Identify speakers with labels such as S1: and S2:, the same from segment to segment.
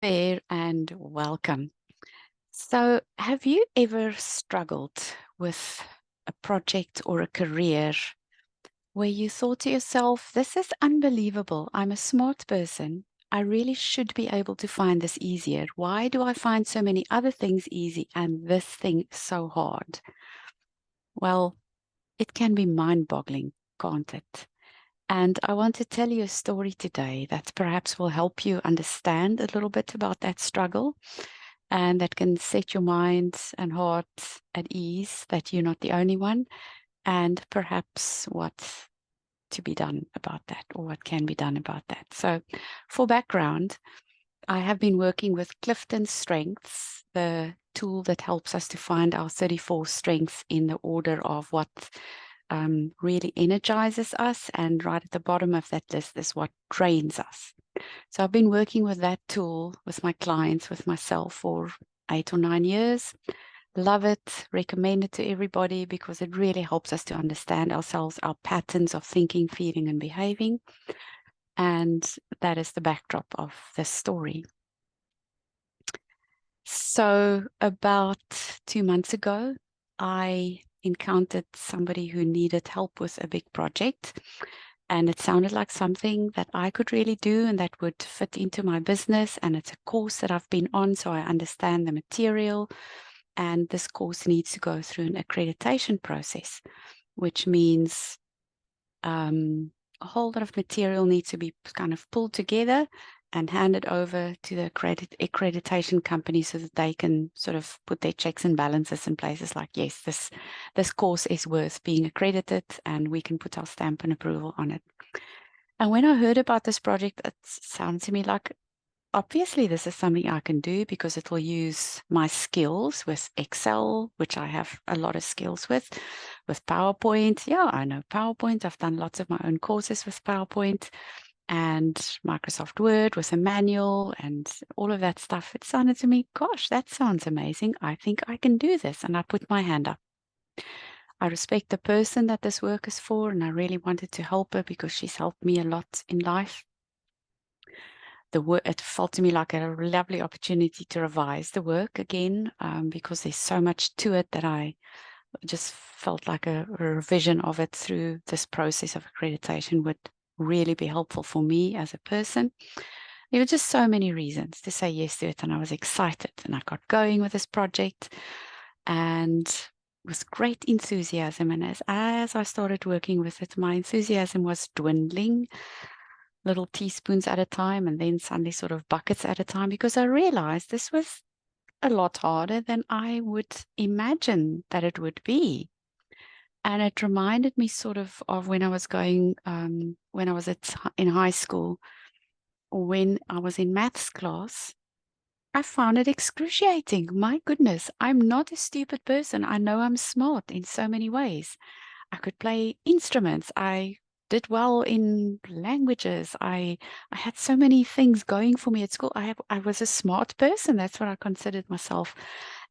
S1: There and welcome. So, have you ever struggled with a project or a career where you thought to yourself, this is unbelievable. I'm a smart person. I really should be able to find this easier. Why do I find so many other things easy and this thing so hard? Well, it can be mind boggling, can't it? And I want to tell you a story today that perhaps will help you understand a little bit about that struggle and that can set your mind and heart at ease that you're not the only one, and perhaps what to be done about that or what can be done about that. So, for background, I have been working with Clifton Strengths, the tool that helps us to find our 34 strengths in the order of what really energizes us. And right at the bottom of that list is what drains us. So I've been working with that tool with my clients, with myself for 8 or 9 years. Love it, recommend it to everybody because it really helps us to understand ourselves, our patterns of thinking, feeling, and behaving. And that is the backdrop of this story. So, about 2 months ago, I encountered somebody who needed help with a big project. And it sounded like something that I could really do and that would fit into my business. And it's a course that I've been on, so I understand the material. And this course needs to go through an accreditation process, which means a whole lot of material needs to be kind of pulled together and handed over to the accreditation company so that they can sort of put their checks and balances in places like, yes, this course is worth being accredited and we can put our stamp and approval on it. And when I heard about this project, it sounded to me like, obviously, this is something I can do because it will use my skills with Excel, which I have a lot of skills with PowerPoint. Yeah, I know PowerPoint. I've done lots of my own courses with PowerPoint and Microsoft Word with a manual and all of that stuff. It sounded to me, gosh, that sounds amazing. I think I can do this. And I put my hand up. I respect the person that this work is for, and I really wanted to help her because she's helped me a lot in life. It felt to me like a lovely opportunity to revise the work again, because there's so much to it that I just felt like a revision of it through this process of accreditation would really be helpful for me as a person. There were just so many reasons to say yes to it, and I was excited, and I got going with this project and with great enthusiasm. And as I started working with it, my enthusiasm was dwindling, little teaspoons at a time, and then suddenly sort of buckets at a time, because I realized this was a lot harder than I would imagine that it would be. And it reminded me sort of when I was going, when I was in high school, or when I was in maths class. I found it excruciating. My goodness, I'm not a stupid person. I know I'm smart in so many ways. I could play instruments. I did well in languages. I had so many things going for me at school. I was a smart person. That's what I considered myself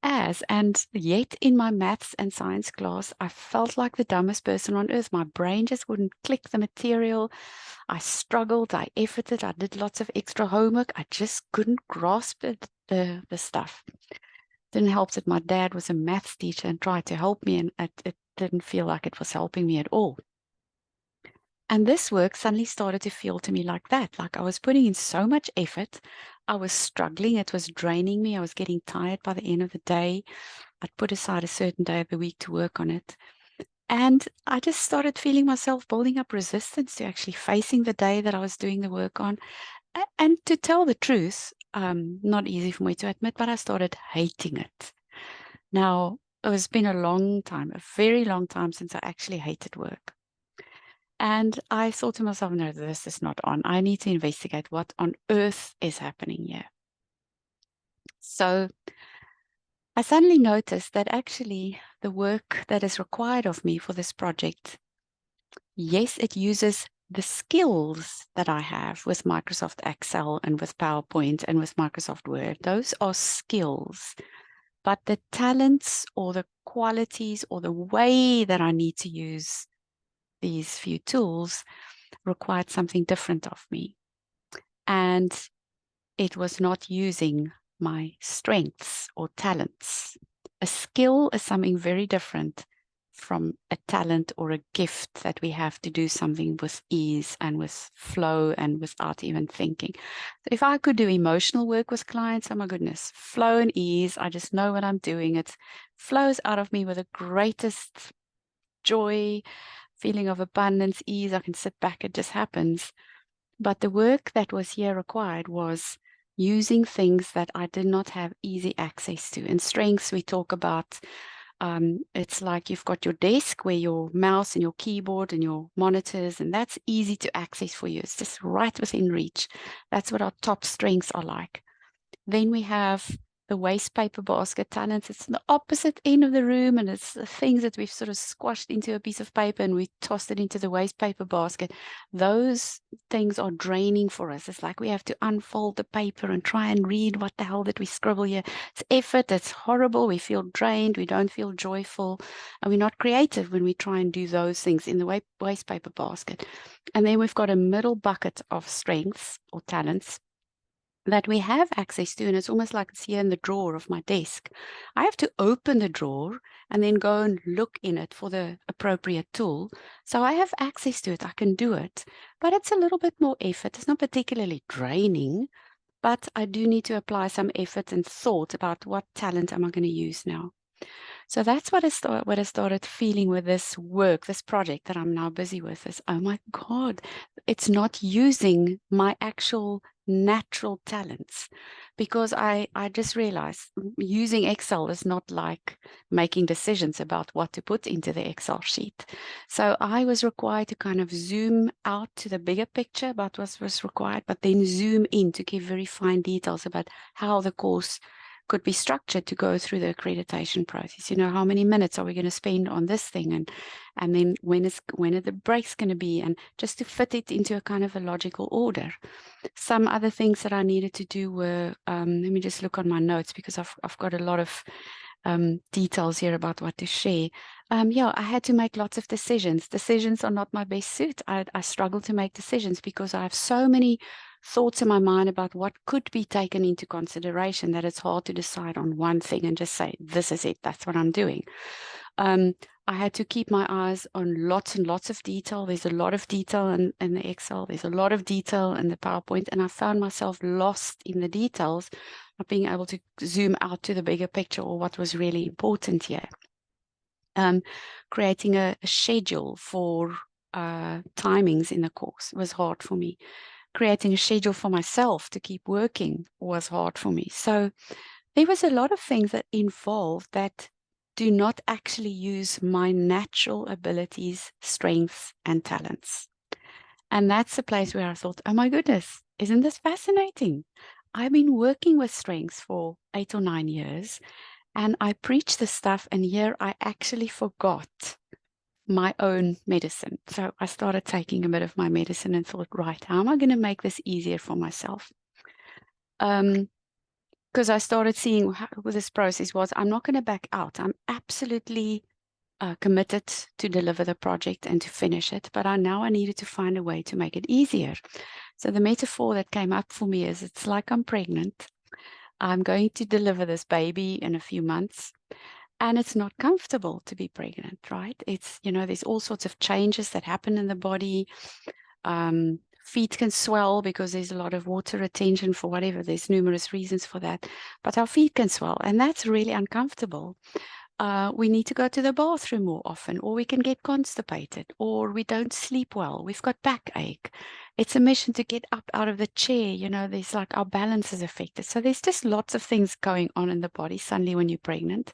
S1: as. And yet in my maths and science class, I felt like the dumbest person on earth. My brain just wouldn't click the material. I struggled, I efforted, I did lots of extra homework. I just couldn't grasp the stuff. Didn't help that my dad was a maths teacher and tried to help me, and it didn't feel like it was helping me at all. And this work suddenly started to feel to me like that, like I was putting in so much effort. I was struggling. It was draining me. I was getting tired by the end of the day. I'd put aside a certain day of the week to work on it. And I just started feeling myself building up resistance to actually facing the day that I was doing the work on. And to tell the truth, not easy for me to admit, but I started hating it. Now, it's been a long time, a very long time since I actually hated work. And I thought to myself, no, this is not on. I need to investigate what on earth is happening here. So I suddenly noticed that actually the work that is required of me for this project, yes, it uses the skills that I have with Microsoft Excel and with PowerPoint and with Microsoft Word. Those are skills. But the talents or the qualities or the way that I need to use these few tools required something different of me. And it was not using my strengths or talents. A skill is something very different from a talent or a gift that we have to do something with ease and with flow and without even thinking. So if I could do emotional work with clients, oh my goodness, flow and ease, I just know what I'm doing. It flows out of me with the greatest joy, feeling of abundance, ease. I can sit back, it just happens. But the work that was here required was using things that I did not have easy access to. In strengths, we talk about it's like you've got your desk where your mouse and your keyboard and your monitors, and that's easy to access for you. It's just right within reach. That's what our top strengths are like. Then we have the waste paper basket talents. It's the opposite end of the room, and it's the things that we've sort of squashed into a piece of paper and we tossed it into the waste paper basket. Those things are draining for us. It's like we have to unfold the paper and try and read what the hell did we scribble here. It's effort. It's horrible. We feel drained. We don't feel joyful, and we're not creative when we try and do those things in the waste paper basket. And then we've got a middle bucket of strengths or talents that we have access to, and it's almost like it's here in the drawer of my desk. I have to open the drawer and then go and look in it for the appropriate tool. So I have access to it, I can do it, but it's a little bit more effort. It's not particularly draining, but I do need to apply some effort and thought about what talent am I going to use now. So that's what I started feeling with this work, this project that I'm now busy with is, oh my God, it's not using my actual natural talents, because I just realized using Excel is not like making decisions about what to put into the Excel sheet. So I was required to kind of zoom out to the bigger picture about what was required, but then zoom in to give very fine details about how the course could be structured to go through the accreditation process. You know, how many minutes are we going to spend on this thing, and then when are the breaks going to be, and just to fit it into a kind of a logical order. Some other things that I needed to do were, let me just look on my notes because I've got a lot of details here about what to share. Yeah, I had to make lots of decisions. Decisions are not my best suit. I struggle to make decisions because I have so many thoughts in my mind about what could be taken into consideration that it's hard to decide on one thing and just say, this is it, that's what I'm doing. I had to keep my eyes on lots and lots of detail. There's a lot of detail in the Excel. There's a lot of detail in the PowerPoint, and I found myself lost in the details, not being able to zoom out to the bigger picture or what was really important here. Creating a schedule for timings in the course was hard for me. Creating a schedule for myself to keep working was hard for me. So there was a lot of things that involved that do not actually use my natural abilities, strengths, and talents. And that's the place where I thought, oh my goodness, isn't this fascinating? I've been working with strengths for 8 or 9 years, and I preach this stuff, and here I actually forgot my own medicine. So I started taking a bit of my medicine and thought, right, how am I going to make this easier for myself? Because I started seeing how this process was, I'm not going to back out. I'm absolutely committed to deliver the project and to finish it, but I needed to find a way to make it easier. So the metaphor that came up for me is, it's like I'm pregnant. I'm going to deliver this baby in a few months, and it's not comfortable to be pregnant, right? It's, you know, there's all sorts of changes that happen in the body. Feet can swell because there's a lot of water retention for whatever. There's numerous reasons for that, but our feet can swell, and that's really uncomfortable. We need to go to the bathroom more often, or we can get constipated, or we don't sleep well. We've got backache. It's a mission to get up out of the chair. You know, there's like our balance is affected. So there's just lots of things going on in the body suddenly when you're pregnant.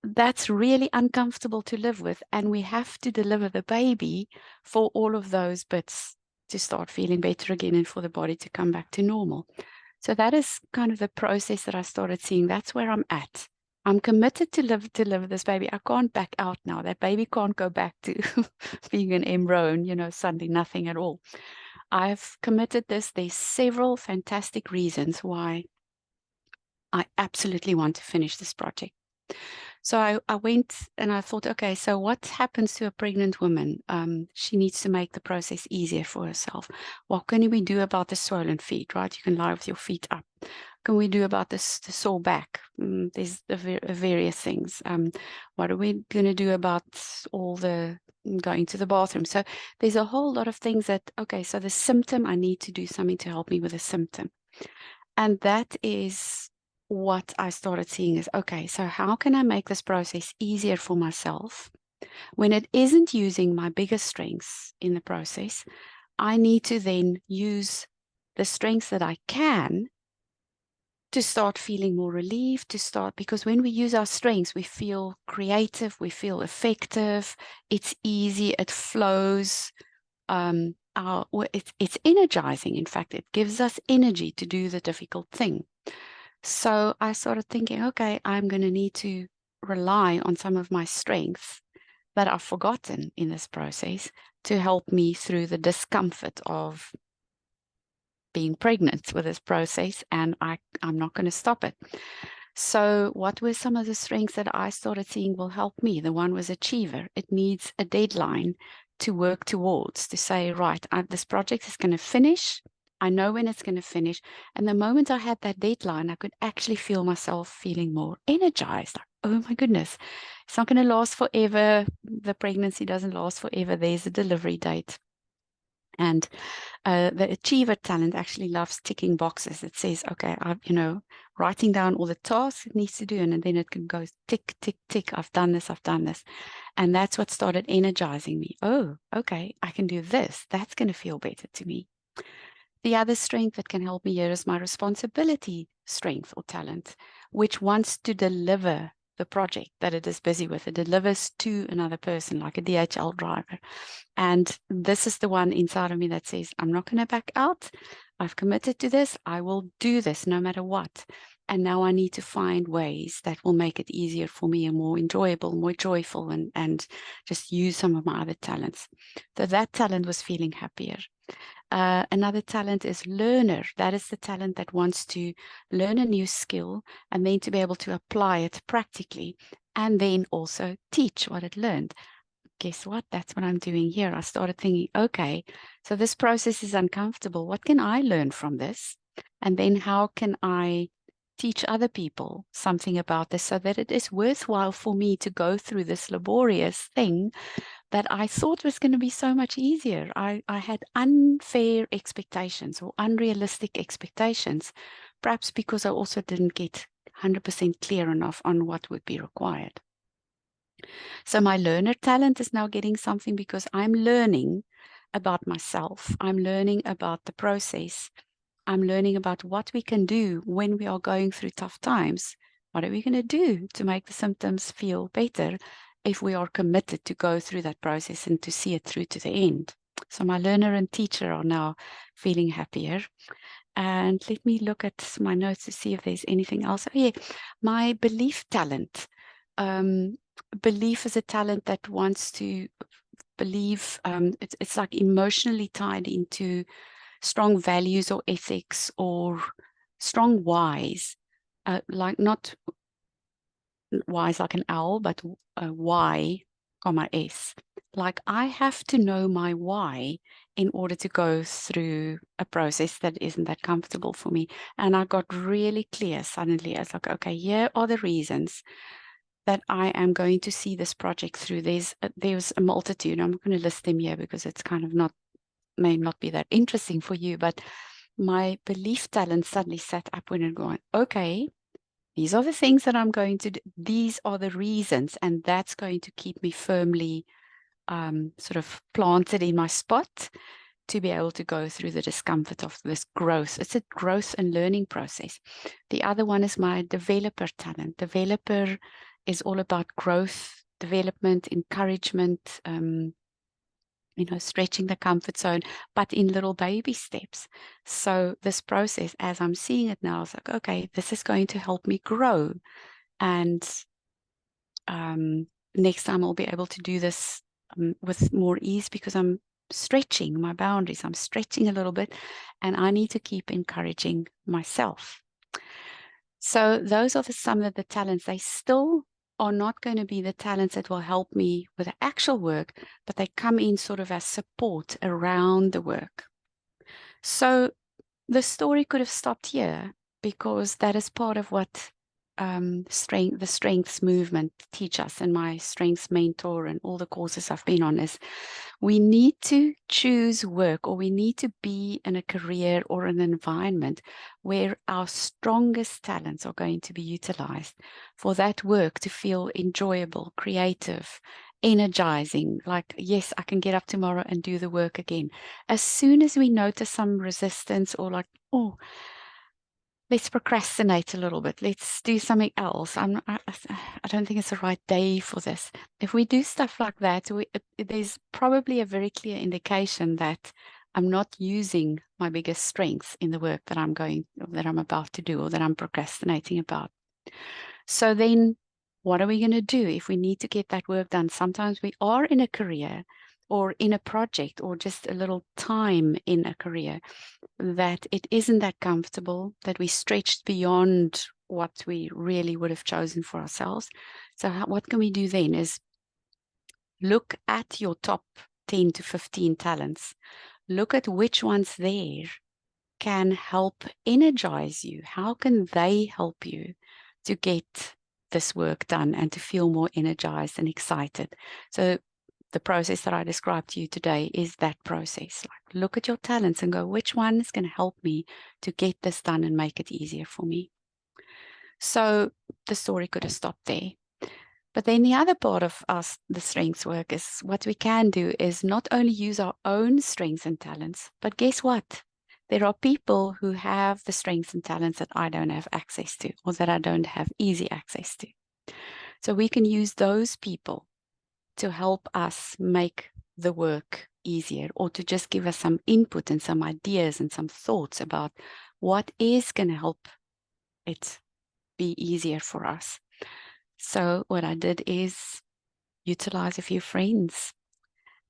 S1: That's really uncomfortable to live with, and we have to deliver the baby for all of those bits to start feeling better again and for the body to come back to normal. So that is kind of the process that I started seeing. That's where I'm at. I'm committed to deliver this baby. I can't back out now. That baby can't go back to being an embryo and, you know, suddenly nothing at all. I've committed this. There's several fantastic reasons why I absolutely want to finish this project. So I went and I thought, okay, so what happens to a pregnant woman? She needs to make the process easier for herself. What can we do about the swollen feet, right? You can lie with your feet up. Can we do about this, the sore back? There's the various things. What are we going to do about all the going to the bathroom? So there's a whole lot of things that, okay, so the symptom, I need to do something to help me with the symptom. And that is what I started seeing is, okay, so how can I make this process easier for myself when it isn't using my biggest strengths in the process? I need to then use the strengths that I can to start feeling more relieved, to start, because when we use our strengths, we feel creative, we feel effective, it's easy, it flows. It's energizing. In fact, it gives us energy to do the difficult thing. So I started thinking, okay, I'm going to need to rely on some of my strengths that I've forgotten in this process to help me through the discomfort of being pregnant with this process, and I'm not going to stop it. So what were some of the strengths that I started seeing will help me? The one was achiever. It needs a deadline to work towards, to say, right, this project is going to finish. I know when it's going to finish. And the moment I had that deadline, I could actually feel myself feeling more energized. Like, oh my goodness, it's not going to last forever. The pregnancy doesn't last forever. There's a delivery date. And the achiever talent actually loves ticking boxes. It says, okay, writing down all the tasks it needs to do, and then it can go tick, tick, tick. I've done this, I've done this. And that's what started energizing me. Oh, okay, I can do this. That's going to feel better to me. The other strength that can help me here is my responsibility strength or talent, which wants to deliver the project that it is busy with. It delivers to another person, like a DHL driver. And this is the one inside of me that says, I'm not going to back out. I've committed to this. I will do this no matter what. And now I need to find ways that will make it easier for me and more enjoyable, more joyful, and just use some of my other talents. So that talent was feeling happier. Another talent is learner. That is the talent that wants to learn a new skill and then to be able to apply it practically and then also teach what it learned. Guess what? That's what I'm doing here. I started thinking, okay, so this process is uncomfortable. What can I learn from this? And then how can I teach other people something about this so that it is worthwhile for me to go through this laborious thing that I thought was going to be so much easier. I had unfair expectations or unrealistic expectations, perhaps because I also didn't get 100% clear enough on what would be required. So my learner talent is now getting something because I'm learning about myself. I'm learning about the process. I'm learning about what we can do when we are going through tough times. What are we going to do to make the symptoms feel better if we are committed to go through that process and to see it through to the end? So my learner and teacher are now feeling happier. And let me look at my notes to see if there's anything else. Oh, yeah, my belief talent. Belief is a talent that wants to believe. It's like emotionally tied into strong values or ethics or strong whys, like not whys like an owl, but Y, comma S. Like I have to know my why in order to go through a process that isn't that comfortable for me. And I got really clear suddenly. I was like, okay, here are the reasons that I am going to see this project through. There's a multitude. I'm not going to list them here because it's kind of may not be that interesting for you, but my belief talent suddenly sat up when and going, okay, these are the things that I'm going to do. These are the reasons, and that's going to keep me firmly sort of planted in my spot to be able to go through the discomfort of this growth. It's a growth and learning process. The other one is my developer talent. Developer is all about growth, development, encouragement, stretching the comfort zone, but in little baby steps. So this process, as I'm seeing it now, is like, okay, this is going to help me grow. And next time I'll be able to do this with more ease because I'm stretching my boundaries. I'm stretching a little bit, and I need to keep encouraging myself. So those are some of the talents. They still are not going to be the talents that will help me with the actual work, but they come in sort of as support around the work. So the story could have stopped here, because that is part of what the strengths movement teach us, and my strengths mentor and all the courses I've been on, is we need to choose work, or we need to be in a career or an environment where our strongest talents are going to be utilized for that work to feel enjoyable, creative, energizing. Like, yes, I can get up tomorrow and do the work again. As soon as we notice some resistance, or like, oh, let's procrastinate a little bit, let's do something else, I don't think it's the right day for this. If we do stuff like that, there's probably a very clear indication that I'm not using my biggest strengths in the work that I'm about to do, or that I'm procrastinating about. So then what are we going to do if we need to get that work done? Sometimes we are in a career or in a project, or just a little time in a career, that it isn't that comfortable, that we stretched beyond what we really would have chosen for ourselves. So what can we do then is look at your top 10 to 15 talents. Look at which ones there can help energize you. How can they help you to get this work done and to feel more energized and excited? So the process that I described to you today is that process. Like, look at your talents and go, which one is going to help me to get this done and make it easier for me? So the story could have stopped there. But then the other part of us, the strengths work, is what we can do is not only use our own strengths and talents, but guess what? There are people who have the strengths and talents that I don't have access to, or that I don't have easy access to. So we can use those people to help us make the work easier, or to just give us some input and some ideas and some thoughts about what is going to help it be easier for us. So what I did is utilize a few friends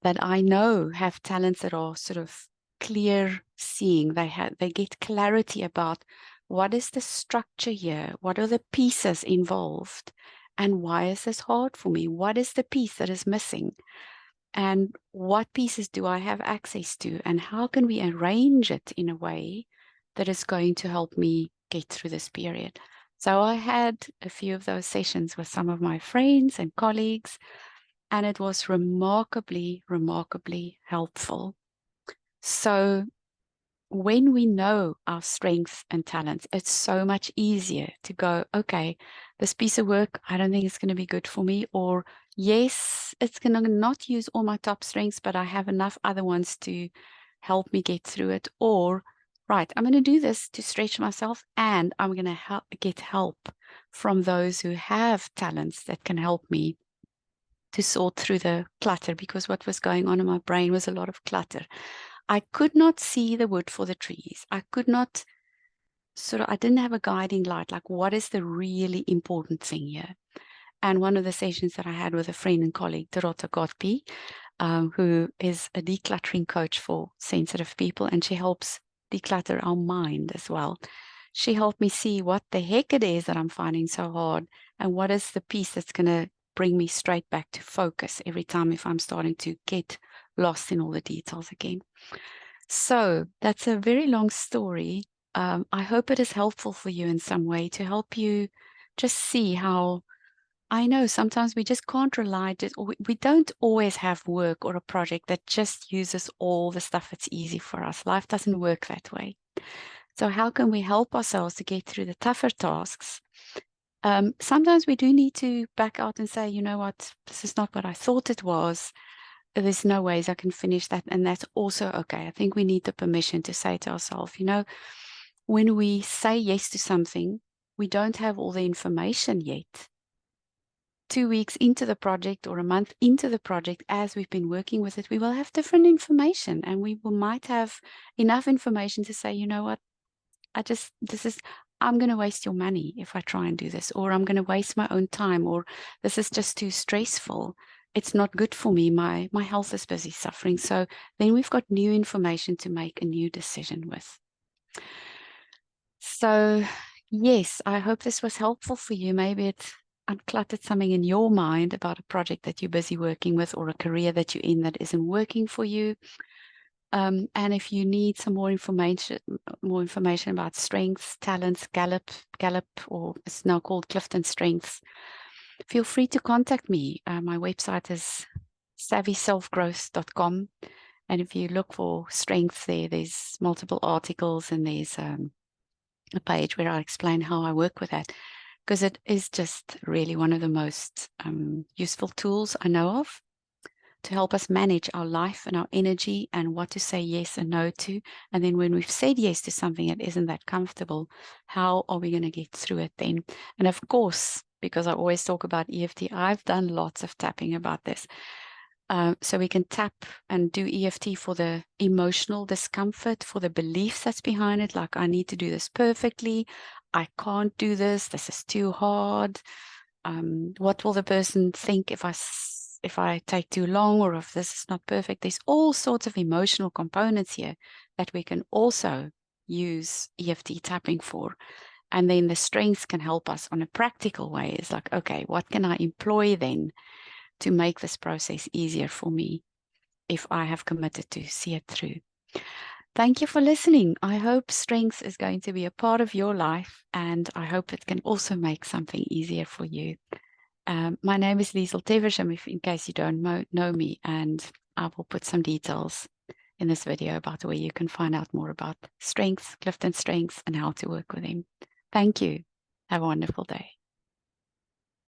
S1: that I know have talents that are sort of clear seeing. They get clarity about what is the structure here, what are the pieces involved, and why is this hard for me? What is the piece that is missing? And what pieces do I have access to? And how can we arrange it in a way that is going to help me get through this period? So I had a few of those sessions with some of my friends and colleagues, and it was remarkably, remarkably helpful. So when we know our strengths and talents, it's so much easier to go, okay, this piece of work, I don't think it's going to be good for me. Or, yes, it's going to not use all my top strengths, but I have enough other ones to help me get through it. Or, right, I'm going to do this to stretch myself, and I'm going to get help from those who have talents that can help me to sort through the clutter, because what was going on in my brain was a lot of clutter. I could not see the wood for the trees. I could not I didn't have a guiding light, like what is the really important thing here? And one of the sessions that I had with a friend and colleague, Dorota Godby, who is a decluttering coach for sensitive people, and she helps declutter our mind as well. She helped me see what the heck it is that I'm finding so hard, and what is the piece that's going to bring me straight back to focus every time if I'm starting to get lost in all the details again. So that's a very long story. I hope it is helpful for you in some way, to help you just see how, I know sometimes we just can't rely, we don't always have work or a project that just uses all the stuff that's easy for us. Life doesn't work that way. So how can we help ourselves to get through the tougher tasks? Sometimes we do need to back out and say, you know what, this is not what I thought it was. There's no ways I can finish that. And that's also okay. I think we need the permission to say to ourselves, you know, when we say yes to something, we don't have all the information yet. 2 weeks into the project or a month into the project, as we've been working with it, we will have different information, and might have enough information to say, you know what, I'm going to waste your money if I try and do this, or I'm going to waste my own time, or this is just too stressful. It's not good for me. My health is busy suffering. So then we've got new information to make a new decision with. So yes, I hope this was helpful for you. Maybe it uncluttered something in your mind about a project that you're busy working with or a career that you're in that isn't working for you. And if you need some more information about strengths, talents, Gallup, or it's now called Clifton Strengths, feel free to contact me. My website is savvyselfgrowth.com. And if you look for strengths there's multiple articles, and there's a page where I explain how I work with that, because it is just really one of the most useful tools I know of to help us manage our life and our energy and what to say yes and no to. And then when we've said yes to something that isn't that comfortable, how are we going to get through it then? And of course, because I always talk about EFT, I've done lots of tapping about this. So we can tap and do EFT for the emotional discomfort, for the beliefs that's behind it, like I need to do this perfectly, I can't do this is too hard. What will the person think if I take too long, or if this is not perfect? There's all sorts of emotional components here that we can also use EFT tapping for. And then the strengths can help us on a practical way. It's like, okay, what can I employ then to make this process easier for me if I have committed to see it through? Thank you for listening. I hope strengths is going to be a part of your life, and I hope it can also make something easier for you. My name is Liesel Teversham, in case you don't know me, and I will put some details in this video about where you can find out more about strengths, Clifton Strengths, and how to work with them. Thank you. Have a wonderful day.